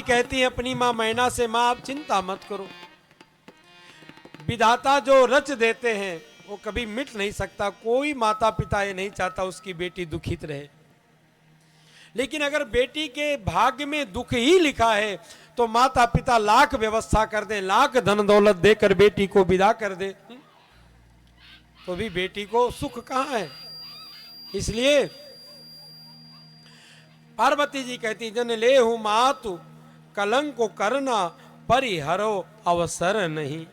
कहती है अपनी मां मैना से, मां आप चिंता मत करो, विधाता जो रच देते हैं वो कभी मिट नहीं सकता। कोई माता पिता ये नहीं चाहता उसकी बेटी दुखित रहे, लेकिन अगर बेटी के भाग्य में दुख ही लिखा है तो माता पिता लाख व्यवस्था कर दे, लाख धन दौलत देकर बेटी को विदा कर दे, तो भी बेटी को सुख कहां है। इसलिए पार्वती जी कहती, जन ले हूं मातु कलंक को करना परिहरो अवसर नहीं।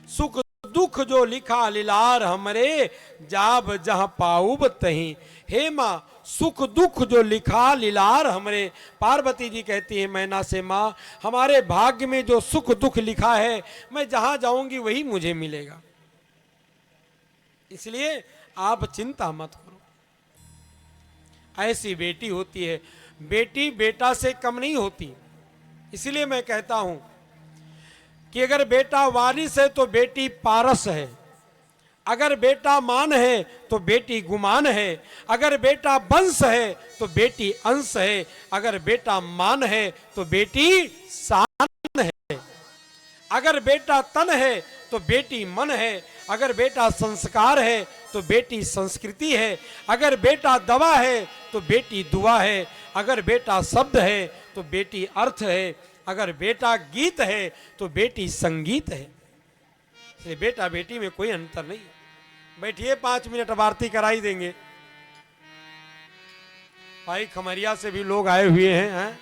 सुख दुख जो लिखा लीलार हमरे, जाब जहां पाऊब तहीं। हे मां, सुख दुख जो लिखा लीलार हमरे। पार्वती जी कहती है मैना से, मां हमारे भाग्य में जो सुख दुख लिखा है, मैं जहां जाऊंगी वही मुझे मिलेगा, इसलिए आप चिंता मत करो। ऐसी बेटी होती है, बेटी बेटा से कम नहीं होती। इसलिए मैं कहता हूं कि अगर बेटा वारिस है तो बेटी पारस है, अगर बेटा मान है तो बेटी गुमान है, अगर बेटा वंश है तो बेटी अंश है, अगर बेटा मान है तो बेटी शान है, अगर बेटा तन है तो बेटी मन है, अगर बेटा संस्कार है तो बेटी संस्कृति है, अगर बेटा दवा है तो बेटी दुआ है, अगर बेटा शब्द है तो बेटी अर्थ है, अगर बेटा गीत है तो बेटी संगीत है। इसलिए बेटा बेटी में कोई अंतर नहीं। बैठिए 5 मिनट अब आरती कराई देंगे। भाई खमरिया से भी लोग आए हुए हैं।